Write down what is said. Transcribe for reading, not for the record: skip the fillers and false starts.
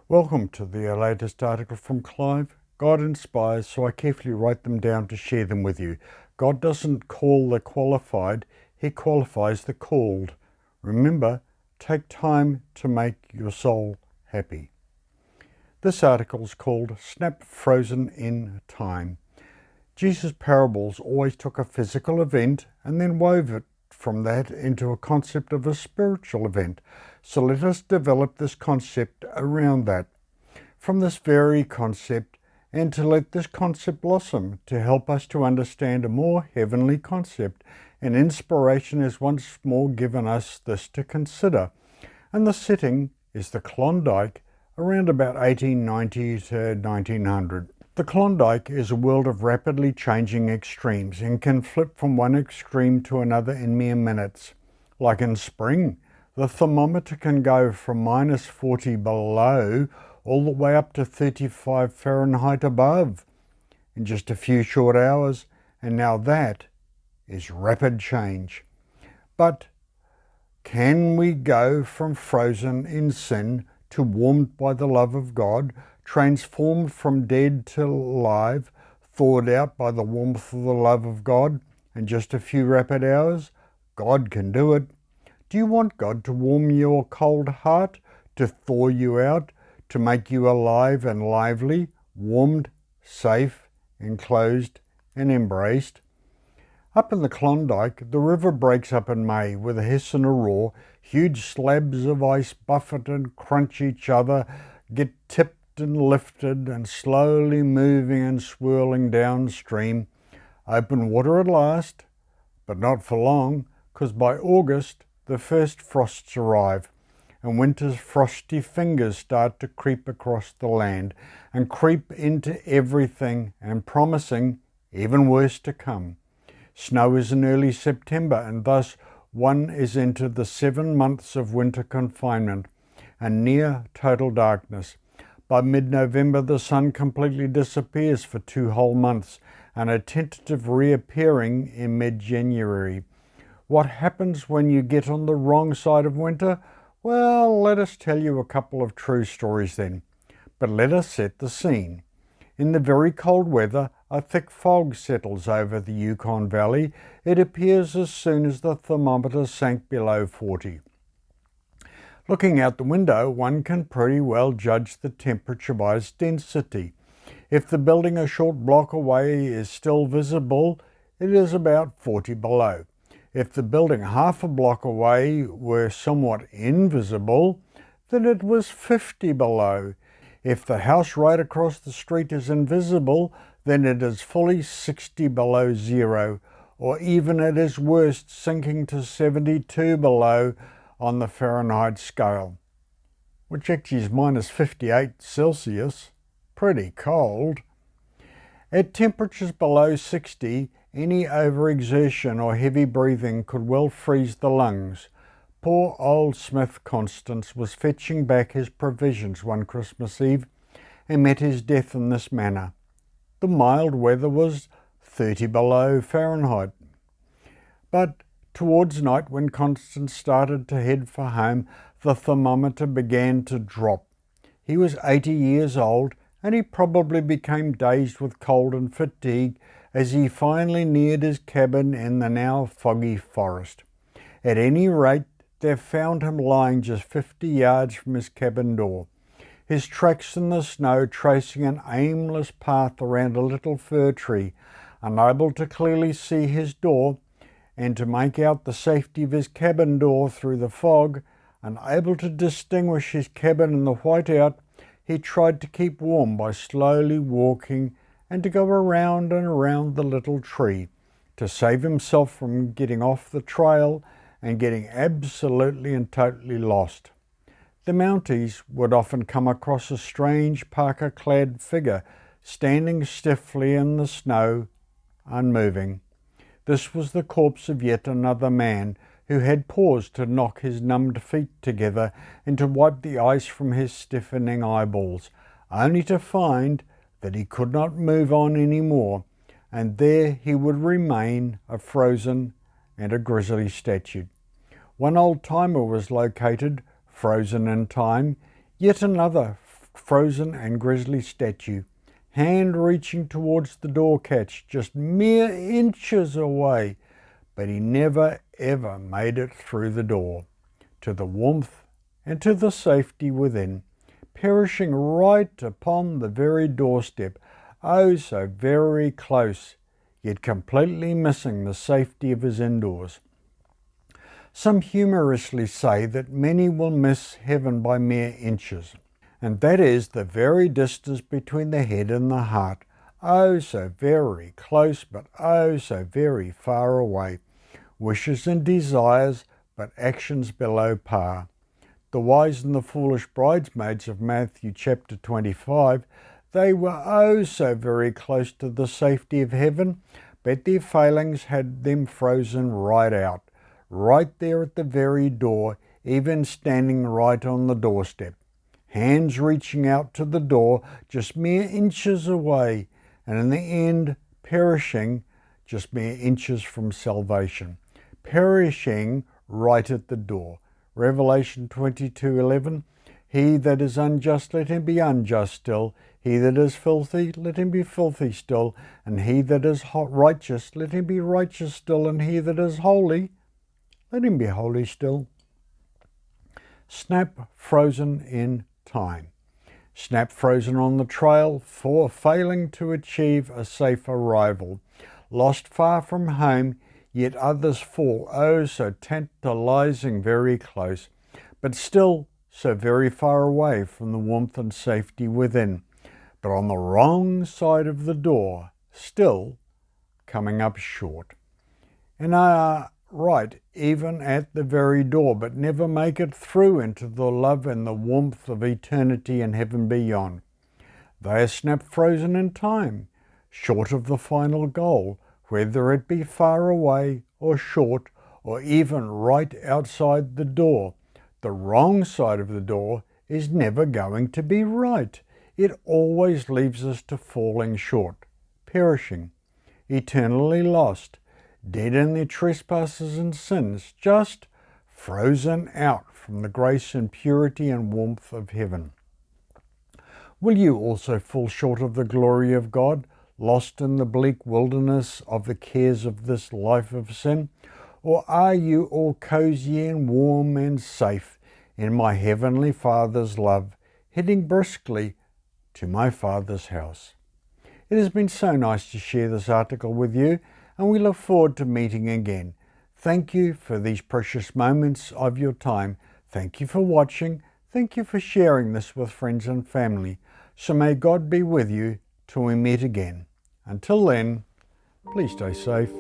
Welcome to the latest article from Clive. God inspires, so I carefully write them down to share them with you. God doesn't call the qualified, He qualifies the called. Remember, take time to make your soul happy. This article is called Snap Frozen in Time. Jesus' parables always took a physical event and then wove it from that into a concept of a spiritual event. So let us develop this concept around that. From this very concept, and to let this concept blossom to help us to understand a more heavenly concept, and inspiration is once more given us this to consider. And the setting is the Klondike around about 1890 to 1900. The Klondike is a world of rapidly changing extremes and can flip from one extreme to another in mere minutes. Like in spring, the thermometer can go from minus 40 below all the way up to 35 Fahrenheit above in just a few short hours, and now that is rapid change. But can we go from frozen in sin to warmed by the love of God, transformed from dead to alive, thawed out by the warmth of the love of God in just a few rapid hours? God can do it. Do you want God to warm your cold heart, to thaw you out, to make you alive and lively, warmed, safe, enclosed, and embraced? Up in the Klondike, the river breaks up in May with a hiss and a roar. Huge slabs of ice buffet and crunch each other, get tipped and lifted and slowly moving and swirling downstream. Open water at last, but not for long, because by August the first frosts arrive, and winter's frosty fingers start to creep across the land and creep into everything, and promising even worse to come. Snow is in early September, and thus one is into the 7 months of winter confinement and near total darkness. By mid-November, the sun completely disappears for 2 whole months, and a tentative reappearing in mid-January. What happens when you get on the wrong side of winter? Well, let us tell you a couple of true stories then. But let us set the scene. In the very cold weather, a thick fog settles over the Yukon Valley. It appears as soon as the thermometer sank below 40. Looking out the window, one can pretty well judge the temperature by its density. If the building a short block away is still visible, it is about 40 below. If the building half a block away were somewhat invisible, then it was 50 below. If the house right across the street is invisible, then it is fully 60 below zero, or even at its worst sinking to 72 below on the Fahrenheit scale, which actually is minus 58 Celsius, pretty cold. At temperatures below 60, any overexertion or heavy breathing could well freeze the lungs. Poor old Smith Constance was fetching back his provisions one Christmas Eve and met his death in this manner. The mild weather was 30 below Fahrenheit. But towards night, when Constance started to head for home, the thermometer began to drop. He was 80 years old, and he probably became dazed with cold and fatigue as he finally neared his cabin in the now foggy forest. At any rate, they found him lying just 50 yards from his cabin door, his tracks in the snow tracing an aimless path around a little fir tree, unable to clearly see his door and to make out the safety of his cabin door through the fog, unable to distinguish his cabin in the whiteout. He tried to keep warm by slowly walking and to go around and around the little tree to save himself from getting off the trail and getting absolutely and totally lost. The Mounties would often come across a strange parka-clad figure standing stiffly in the snow, unmoving. This was the corpse of yet another man who had paused to knock his numbed feet together and to wipe the ice from his stiffening eyeballs, only to find that he could not move on any more, and there he would remain, a frozen and a grisly statue. One old-timer was located, frozen in time, yet another frozen and grisly statue, hand reaching towards the door catch, just mere inches away, but he never ever made it through the door, to the warmth and to the safety within, perishing right upon the very doorstep, oh so very close, yet completely missing the safety of his indoors. Some humorously say that many will miss heaven by mere inches, and that is the very distance between the head and the heart, oh so very close, but oh so very far away. Wishes and desires, but actions below par. The wise and the foolish bridesmaids of Matthew chapter 25, they were oh so very close to the safety of heaven, but their failings had them frozen right out, right there at the very door, even standing right on the doorstep. Hands reaching out to the door, just mere inches away, and in the end, perishing just mere inches from salvation. Perishing right at the door. Revelation 22:11, he that is unjust, let him be unjust still. He that is filthy, let him be filthy still. And he that is righteous, let him be righteous still. And he that is holy, let him be holy still. Snap frozen in time. Snap frozen on the trail for failing to achieve a safe arrival. Lost far from home, yet others fall, oh so tantalizing very close, but still so very far away from the warmth and safety within. But on the wrong side of the door, still coming up short. And are right even at the very door, but never make it through into the love and the warmth of eternity and heaven beyond. They are snap frozen in time, short of the final goal, whether it be far away or short, or even right outside the door. The wrong side of the door is never going to be right. It always leaves us to falling short, perishing, eternally lost, dead in their trespasses and sins, just frozen out from the grace and purity and warmth of heaven. Will you also fall short of the glory of God, lost in the bleak wilderness of the cares of this life of sin? Or are you all cozy and warm and safe in my heavenly Father's love, heading briskly to my Father's house? It has been so nice to share this article with you, and we look forward to meeting again. Thank you for these precious moments of your time. Thank you for watching. Thank you for sharing this with friends and family. So may God be with you till we meet again. Until then, please stay safe.